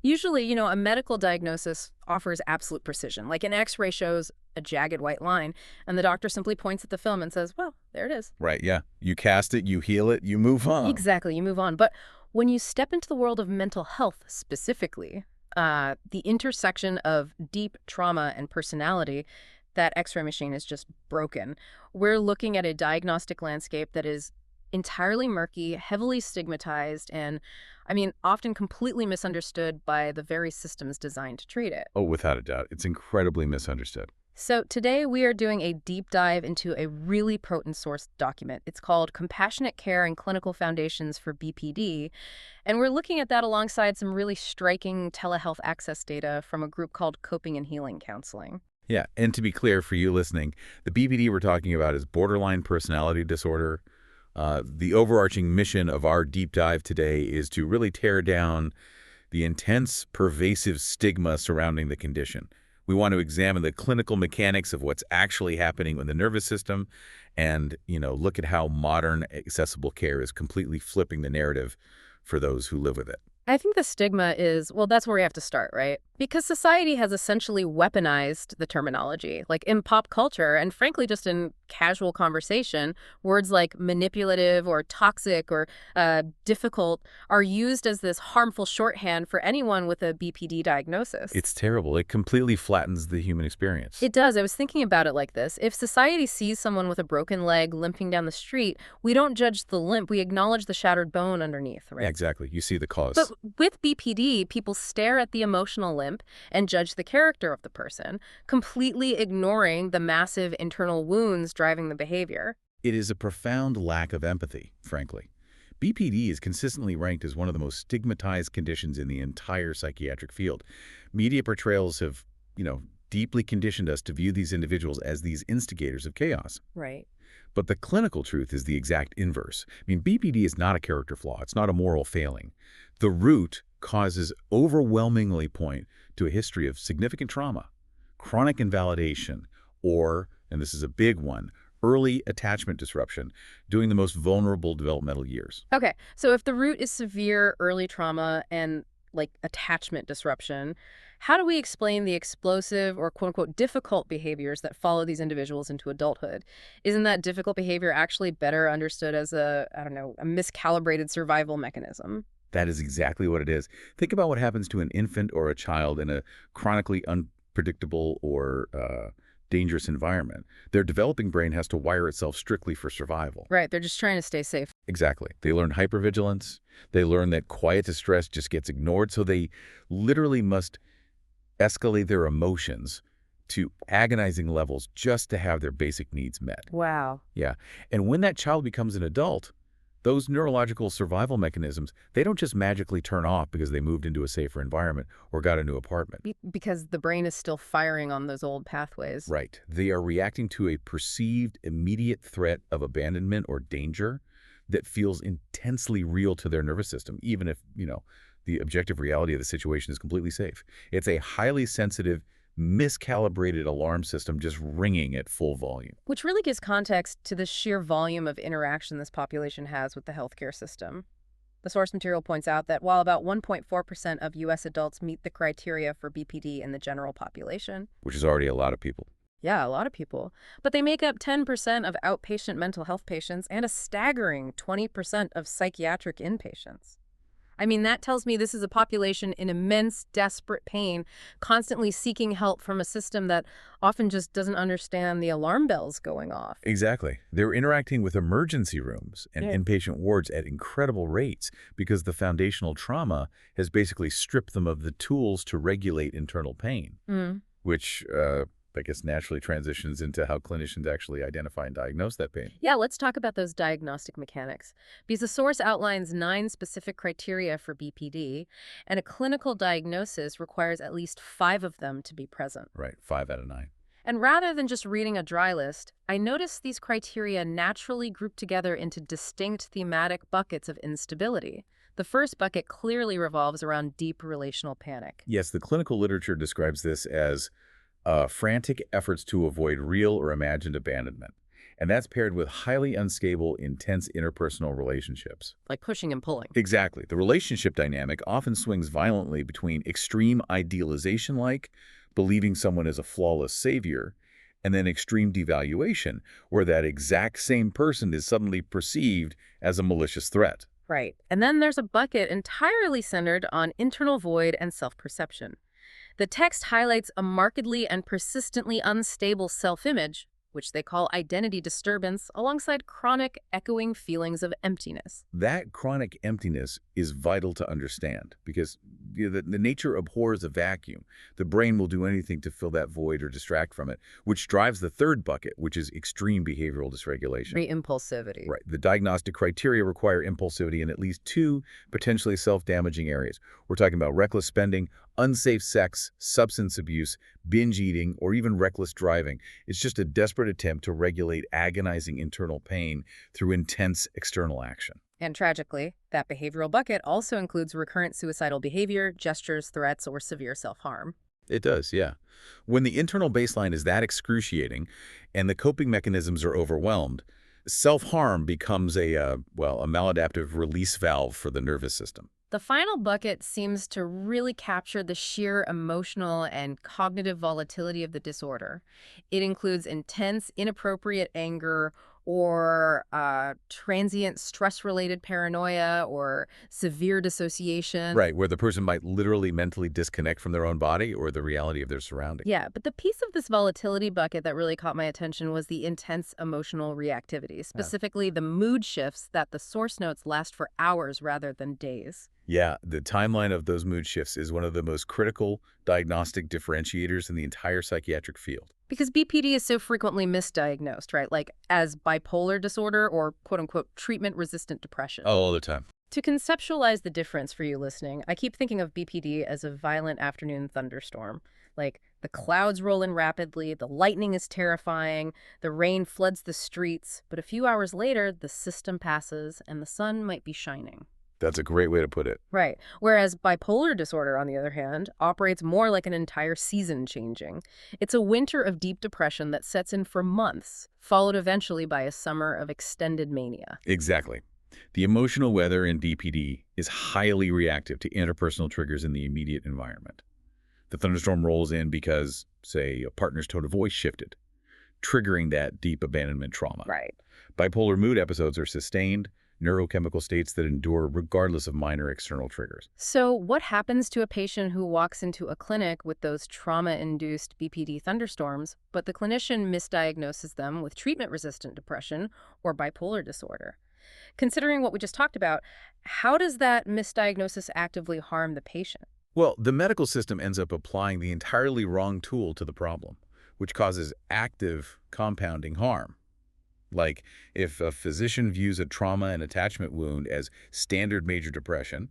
Usually, a medical diagnosis offers absolute precision. Like an X-ray shows a jagged white line, and the doctor simply points at the film and says, well, there it is. Right, yeah. You cast it, you heal it, you move on. Exactly, you move on. But when you step into the world of mental health specifically, the intersection of deep trauma and personality, that X-ray machine is just broken. We're looking at a diagnostic landscape that is entirely murky, heavily stigmatized, and, often completely misunderstood by the very systems designed to treat it. Oh, without a doubt. It's incredibly misunderstood. So today we are doing a deep dive into a really potent source document. It's called Compassionate Care and Clinical Foundations for BPD, and we're looking at that alongside some really striking telehealth access data from a group called Coping and Healing Counseling. Yeah, and to be clear for you listening, the BPD we're talking about is borderline personality disorder. The overarching mission of our deep dive today is to really tear down the intense, pervasive stigma surrounding the condition. We want to examine the clinical mechanics of what's actually happening in the nervous system and, look at how modern accessible care is completely flipping the narrative for those who live with it. I think the stigma is, well, that's where we have to start, right? Because society has essentially weaponized the terminology. Like in pop culture, and frankly just in casual conversation, words like manipulative or toxic or difficult are used as this harmful shorthand for anyone with a BPD diagnosis. It's terrible. It completely flattens the human experience. It does. I was thinking about it like this. If society sees someone with a broken leg limping down the street, we don't judge the limp. We acknowledge the shattered bone underneath, right? Yeah, exactly. You see the cause. But with BPD, people stare at the emotional limp and judge the character of the person, completely ignoring the massive internal wounds driving the behavior. It is a profound lack of empathy, frankly. BPD is consistently ranked as one of the most stigmatized conditions in the entire psychiatric field. Media portrayals have, deeply conditioned us to view these individuals as these instigators of chaos. Right. But the clinical truth is the exact inverse. BPD is not a character flaw. It's not a moral failing. The root causes overwhelmingly point to a history of significant trauma, chronic invalidation, or, and this is a big one, early attachment disruption during the most vulnerable developmental years. Okay, so if the root is severe early trauma and attachment disruption, how do we explain the explosive or quote-unquote difficult behaviors that follow these individuals into adulthood? Isn't that difficult behavior actually better understood as a miscalibrated survival mechanism? That is exactly what it is. Think about what happens to an infant or a child in a chronically unpredictable or dangerous environment. Their developing brain has to wire itself strictly for survival. Right, they're just trying to stay safe. Exactly. They learn hypervigilance. They learn that quiet distress just gets ignored, so they literally must escalate their emotions to agonizing levels just to have their basic needs met. Wow. Yeah. And when that child becomes an adult, those neurological survival mechanisms, they don't just magically turn off because they moved into a safer environment or got a new apartment. Because the brain is still firing on those old pathways. Right. They are reacting to a perceived immediate threat of abandonment or danger that feels intensely real to their nervous system, even if, the objective reality of the situation is completely safe. It's a highly sensitive, miscalibrated alarm system just ringing at full volume. Which really gives context to the sheer volume of interaction this population has with the healthcare system. The source material points out that while about 1.4% of U.S. adults meet the criteria for BPD in the general population, Which is already a lot of people. yeah, a lot of people, but they make up 10% of outpatient mental health patients and a staggering 20% of psychiatric inpatients. That tells me this is a population in immense, desperate pain, constantly seeking help from a system that often just doesn't understand the alarm bells going off. Exactly. They're interacting with emergency rooms and inpatient wards at incredible rates because the foundational trauma has basically stripped them of the tools to regulate internal pain, which I guess naturally transitions into how clinicians actually identify and diagnose that pain. Yeah, let's talk about those diagnostic mechanics. Because the source outlines 9 specific criteria for BPD, and a clinical diagnosis requires at least 5 of them to be present. Right, 5 out of 9. And rather than just reading a dry list, I noticed these criteria naturally group together into distinct thematic buckets of instability. The first bucket clearly revolves around deep relational panic. Yes, the clinical literature describes this as frantic efforts to avoid real or imagined abandonment. And that's paired with highly unstable, intense interpersonal relationships. Like pushing and pulling. Exactly. The relationship dynamic often swings violently between extreme idealization, like believing someone is a flawless savior, and then extreme devaluation, where that exact same person is suddenly perceived as a malicious threat. Right. And then there's a bucket entirely centered on internal void and self-perception. The text highlights a markedly and persistently unstable self-image, which they call identity disturbance, alongside chronic, echoing feelings of emptiness. That chronic emptiness is vital to understand because the nature abhors a vacuum. The brain will do anything to fill that void or distract from it, which drives the third bucket, which is extreme behavioral dysregulation. Impulsivity. Right. The diagnostic criteria require impulsivity in at least two potentially self-damaging areas. We're talking about reckless spending, unsafe sex, substance abuse, binge eating, or even reckless driving. It's just a desperate attempt to regulate agonizing internal pain through intense external action. And tragically, that behavioral bucket also includes recurrent suicidal behavior, gestures, threats, or severe self-harm. It does, yeah. When the internal baseline is that excruciating and the coping mechanisms are overwhelmed, self-harm becomes a maladaptive release valve for the nervous system. The final bucket seems to really capture the sheer emotional and cognitive volatility of the disorder. It includes intense, inappropriate anger or transient stress-related paranoia or severe dissociation. Right, where the person might literally mentally disconnect from their own body or the reality of their surroundings. Yeah, but the piece of this volatility bucket that really caught my attention was the intense emotional reactivity, Yeah. specifically the mood shifts that the source notes last for hours rather than days. Yeah, the timeline of those mood shifts is one of the most critical diagnostic differentiators in the entire psychiatric field. Because BPD is so frequently misdiagnosed, right? Like as bipolar disorder or quote-unquote treatment-resistant depression. Oh, all the time. To conceptualize the difference for you listening, I keep thinking of BPD as a violent afternoon thunderstorm. Like the clouds roll in rapidly, the lightning is terrifying, the rain floods the streets, but a few hours later, the system passes and the sun might be shining. That's a great way to put it. Right. Whereas bipolar disorder, on the other hand, operates more like an entire season changing. It's a winter of deep depression that sets in for months, followed eventually by a summer of extended mania. Exactly. The emotional weather in BPD is highly reactive to interpersonal triggers in the immediate environment. The thunderstorm rolls in because, say, a partner's tone of voice shifted, triggering that deep abandonment trauma. Right. Bipolar mood episodes are sustained, neurochemical states that endure regardless of minor external triggers. So what happens to a patient who walks into a clinic with those trauma-induced BPD thunderstorms, but the clinician misdiagnoses them with treatment-resistant depression or bipolar disorder? Considering what we just talked about, how does that misdiagnosis actively harm the patient? Well, the medical system ends up applying the entirely wrong tool to the problem, which causes active compounding harm. Like, if a physician views a trauma and attachment wound as standard major depression,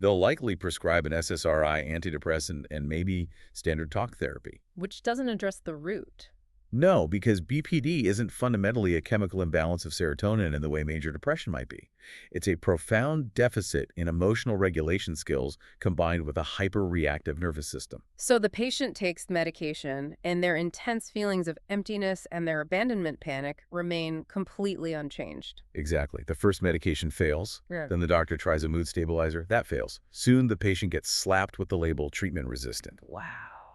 they'll likely prescribe an SSRI, antidepressant, and maybe standard talk therapy. Which doesn't address the root. No, because BPD isn't fundamentally a chemical imbalance of serotonin in the way major depression might be. It's a profound deficit in emotional regulation skills combined with a hyper-reactive nervous system. So the patient takes medication, and their intense feelings of emptiness and their abandonment panic remain completely unchanged. Exactly. The first medication fails. Yeah. Then the doctor tries a mood stabilizer. That fails. Soon the patient gets slapped with the label treatment resistant. Wow.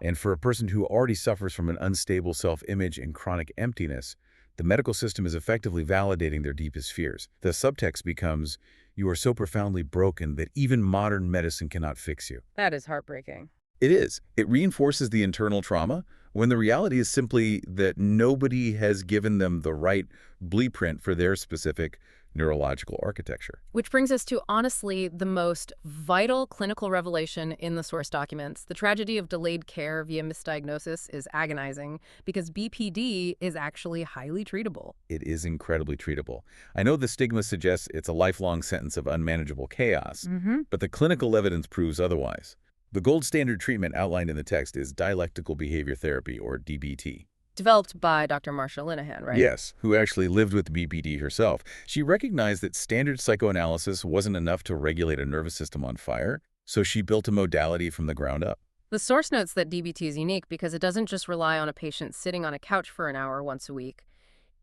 And for a person who already suffers from an unstable self-image and chronic emptiness, the medical system is effectively validating their deepest fears. The subtext becomes, you are so profoundly broken that even modern medicine cannot fix you. That is heartbreaking. It is. It reinforces the internal trauma when the reality is simply that nobody has given them the right blueprint for their specific neurological architecture. Which brings us to, honestly, the most vital clinical revelation in the source documents. The tragedy of delayed care via misdiagnosis is agonizing because BPD is actually highly treatable. It is incredibly treatable. I know the stigma suggests it's a lifelong sentence of unmanageable chaos, but the clinical evidence proves otherwise. The gold standard treatment outlined in the text is dialectical behavior therapy, or DBT. Developed by Dr. Marsha Linehan, right? Yes, who actually lived with BPD herself. She recognized that standard psychoanalysis wasn't enough to regulate a nervous system on fire, so she built a modality from the ground up. The source notes that DBT is unique because it doesn't just rely on a patient sitting on a couch for an hour once a week.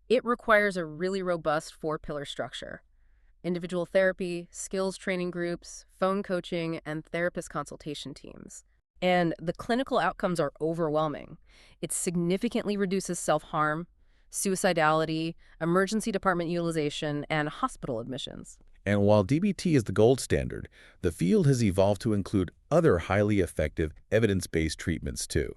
It requires a really robust four-pillar structure: individual therapy, skills training groups, phone coaching, and therapist consultation teams. And the clinical outcomes are overwhelming. It significantly reduces self-harm, suicidality, emergency department utilization, and hospital admissions. And while DBT is the gold standard, the field has evolved to include other highly effective evidence-based treatments too.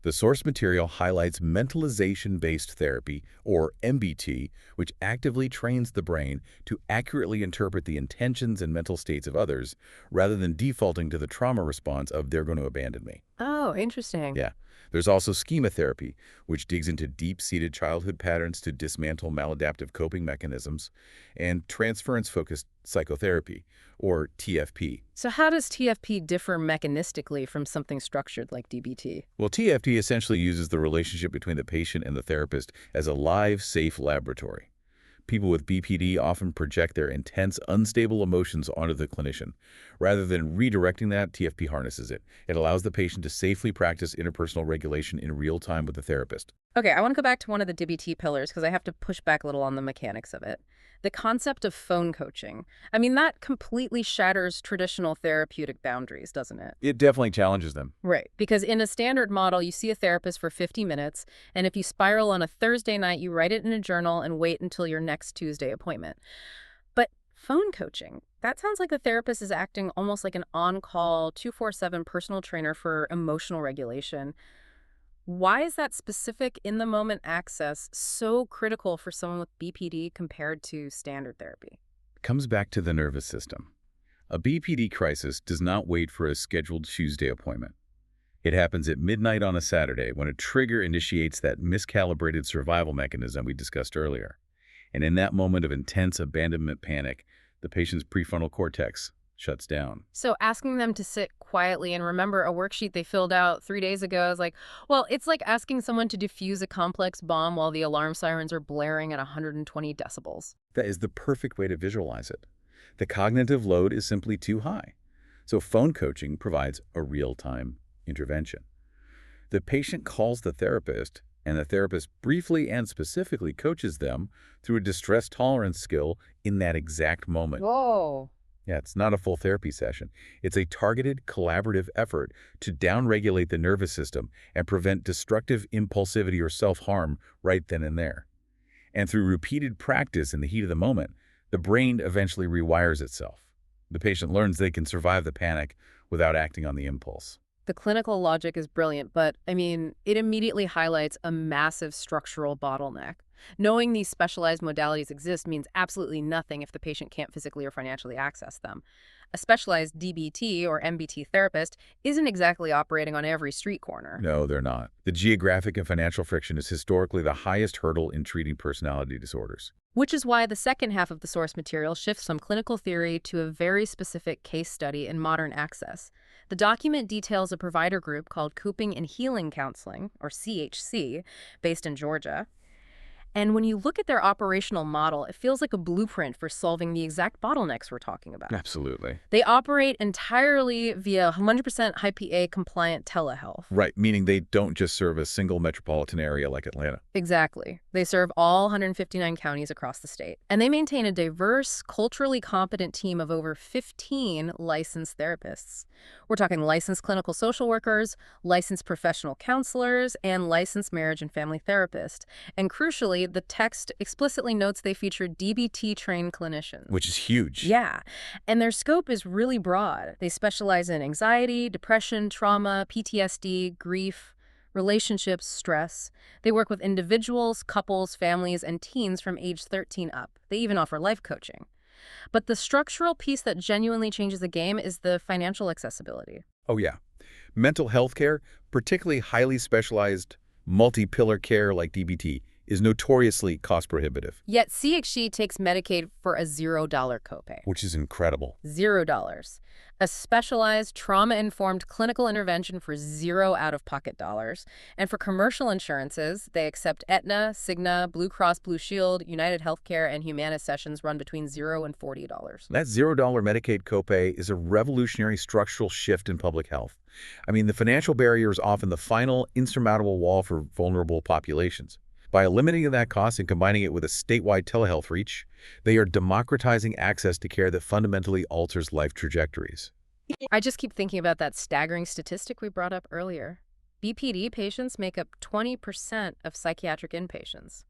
The source material highlights mentalization-based therapy, or MBT, which actively trains the brain to accurately interpret the intentions and mental states of others, rather than defaulting to the trauma response of "they're going to abandon me." Oh, interesting. Yeah. There's also schema therapy, which digs into deep-seated childhood patterns to dismantle maladaptive coping mechanisms, and transference-focused psychotherapy, or TFP. So how does TFP differ mechanistically from something structured like DBT? Well, TFT essentially uses the relationship between the patient and the therapist as a live, safe laboratory. People with BPD often project their intense, unstable emotions onto the clinician. Rather than redirecting that, TFP harnesses it. It allows the patient to safely practice interpersonal regulation in real time with the therapist. Okay, I want to go back to one of the DBT pillars because I have to push back a little on the mechanics of it. The concept of phone coaching. I mean, that completely shatters traditional therapeutic boundaries, doesn't it? It definitely challenges them. Right. Because in a standard model, you see a therapist for 50 minutes, and if you spiral on a Thursday night, you write it in a journal and wait until your next Tuesday appointment. But phone coaching, that sounds like the therapist is acting almost like an on-call 24/7 personal trainer for emotional regulation. Why is that specific in-the-moment access so critical for someone with BPD compared to standard therapy? It comes back to the nervous system. A BPD crisis does not wait for a scheduled Tuesday appointment. It happens at midnight on a Saturday when a trigger initiates that miscalibrated survival mechanism we discussed earlier. And in that moment of intense abandonment panic, the patient's prefrontal cortex shuts down. So asking them to sit quietly and remember a worksheet they filled out 3 days ago is like, well, it's like asking someone to defuse a complex bomb while the alarm sirens are blaring at 120 decibels. That is the perfect way to visualize it. The cognitive load is simply too high. So phone coaching provides a real-time intervention. The patient calls the therapist, and the therapist briefly and specifically coaches them through a distress tolerance skill in that exact moment. Whoa. Yeah, it's not a full therapy session. It's a targeted, collaborative effort to downregulate the nervous system and prevent destructive impulsivity or self-harm right then and there. And through repeated practice in the heat of the moment, the brain eventually rewires itself. The patient learns they can survive the panic without acting on the impulse. The clinical logic is brilliant, but I mean, it immediately highlights a massive structural bottleneck. Knowing these specialized modalities exist means absolutely nothing if the patient can't physically or financially access them. A specialized DBT or MBT therapist isn't exactly operating on every street corner. No, they're not. The geographic and financial friction is historically the highest hurdle in treating personality disorders. Which is why the second half of the source material shifts from clinical theory to a very specific case study in modern access. The document details a provider group called Coping and Healing Counseling, or CHC, based in Georgia. And when you look at their operational model, it feels like a blueprint for solving the exact bottlenecks we're talking about. Absolutely. They operate entirely via 100% HIPAA compliant telehealth. Right, meaning they don't just serve a single metropolitan area like Atlanta. Exactly. They serve all 159 counties across the state. And they maintain a diverse, culturally competent team of over 15 licensed therapists. We're talking licensed clinical social workers, licensed professional counselors, and licensed marriage and family therapists. And crucially, the text explicitly notes they feature DBT-trained clinicians. Which is huge. Yeah. And their scope is really broad. They specialize in anxiety, depression, trauma, PTSD, grief, relationships, stress. They work with individuals, couples, families, and teens from age 13 up. They even offer life coaching. But the structural piece that genuinely changes the game is the financial accessibility. Oh, yeah. Mental health care, particularly highly specialized multi-pillar care like DBT, is notoriously cost-prohibitive. Yet CHC takes Medicaid for a $0 copay. Which is incredible. $0. A specialized, trauma-informed clinical intervention for zero out-of-pocket dollars. And for commercial insurances, they accept Aetna, Cigna, Blue Cross Blue Shield, United Healthcare, and Humana sessions run between $0 and $40. That $0 Medicaid copay is a revolutionary structural shift in public health. I mean, the financial barrier is often the final insurmountable wall for vulnerable populations. By eliminating that cost and combining it with a statewide telehealth reach, they are democratizing access to care that fundamentally alters life trajectories. I just keep thinking about that staggering statistic we brought up earlier. BPD patients make up 20% of psychiatric inpatients.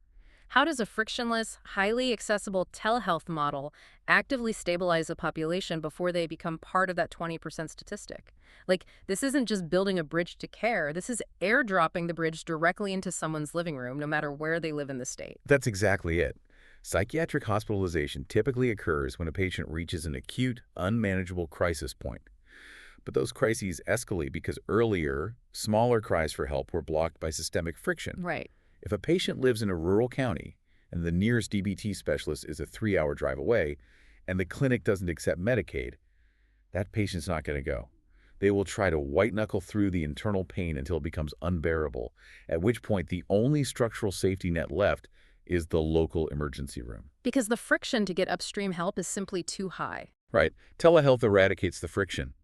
How does a frictionless, highly accessible telehealth model actively stabilize a population before they become part of that 20% statistic? Like, this isn't just building a bridge to care, this is airdropping the bridge directly into someone's living room, no matter where they live in the state. That's exactly it. Psychiatric hospitalization typically occurs when a patient reaches an acute, unmanageable crisis point. But those crises escalate because earlier, smaller cries for help were blocked by systemic friction. Right. If a patient lives in a rural county and the nearest DBT specialist is a 3-hour drive away and the clinic doesn't accept Medicaid, that patient's not going to go. They will try to white-knuckle through the internal pain until it becomes unbearable, at which point the only structural safety net left is the local emergency room. Because the friction to get upstream help is simply too high. Right. Telehealth eradicates the friction.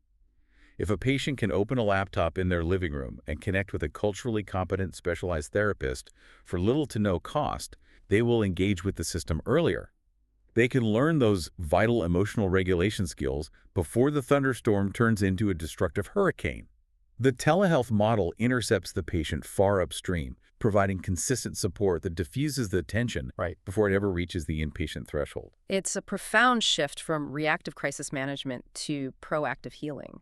If a patient can open a laptop in their living room and connect with a culturally competent specialized therapist for little to no cost, they will engage with the system earlier. They can learn those vital emotional regulation skills before the thunderstorm turns into a destructive hurricane. The telehealth model intercepts the patient far upstream, providing consistent support that diffuses the tension before it ever reaches the inpatient threshold. It's a profound shift from reactive crisis management to proactive healing.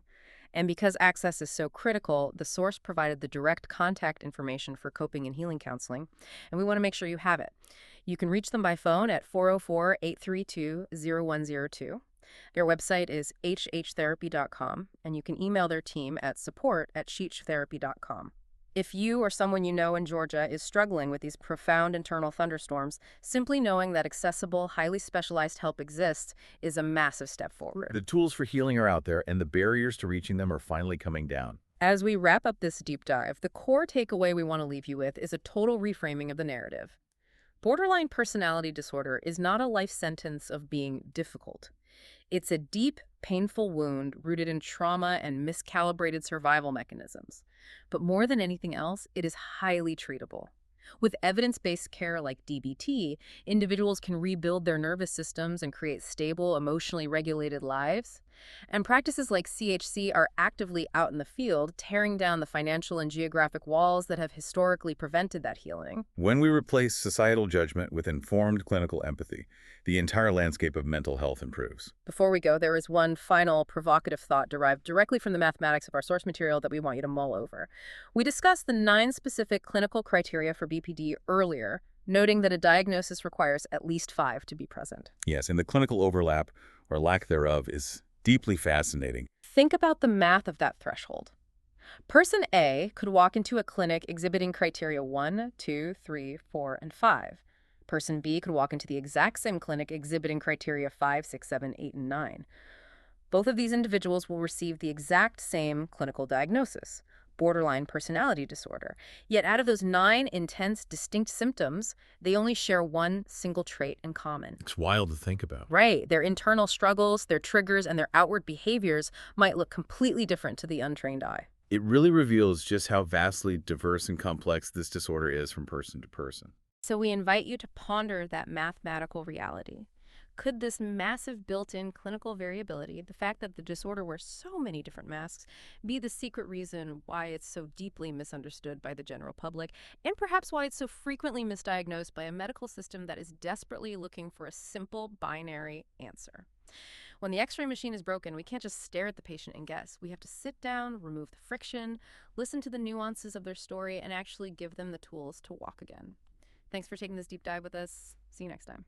And because access is so critical, the source provided the direct contact information for coping and healing counseling, and we want to make sure you have it. You can reach them by phone at 404-832-0102. Their website is hhtherapy.com, and you can email their team at support@sheechtherapy.com. If you or someone you know in Georgia is struggling with these profound internal thunderstorms, simply knowing that accessible, highly specialized help exists is a massive step forward. The tools for healing are out there, and the barriers to reaching them are finally coming down. As we wrap up this deep dive, the core takeaway we want to leave you with is a total reframing of the narrative. Borderline personality disorder is not a life sentence of being difficult. It's a deep, painful wound rooted in trauma and miscalibrated survival mechanisms. But more than anything else, it is highly treatable. With evidence-based care like DBT, individuals can rebuild their nervous systems and create stable, emotionally regulated lives. And practices like CHC are actively out in the field, tearing down the financial and geographic walls that have historically prevented that healing. When we replace societal judgment with informed clinical empathy, the entire landscape of mental health improves. Before we go, there is one final provocative thought derived directly from the mathematics of our source material that we want you to mull over. We discussed the 9 specific clinical criteria for BPD earlier, noting that a diagnosis requires at least 5 to be present. Yes, and the clinical overlap, or lack thereof, is deeply fascinating. Think about the math of that threshold. Person A could walk into a clinic exhibiting criteria 1, 2, 3, 4, and 5. Person B could walk into the exact same clinic exhibiting criteria 5, 6, 7, 8, and 9. Both of these individuals will receive the exact same clinical diagnosis, borderline personality disorder. Yet out of those 9 intense, distinct symptoms, they only share one single trait in common. It's wild to think about. Right. Their internal struggles, their triggers, and their outward behaviors might look completely different to the untrained eye. It really reveals just how vastly diverse and complex this disorder is from person to person. So we invite you to ponder that mathematical reality. Could this massive built-in clinical variability, the fact that the disorder wears so many different masks, be the secret reason why it's so deeply misunderstood by the general public, and perhaps why it's so frequently misdiagnosed by a medical system that is desperately looking for a simple binary answer? When the X-ray machine is broken, we can't just stare at the patient and guess. We have to sit down, remove the friction, listen to the nuances of their story, and actually give them the tools to walk again. Thanks for taking this deep dive with us. See you next time.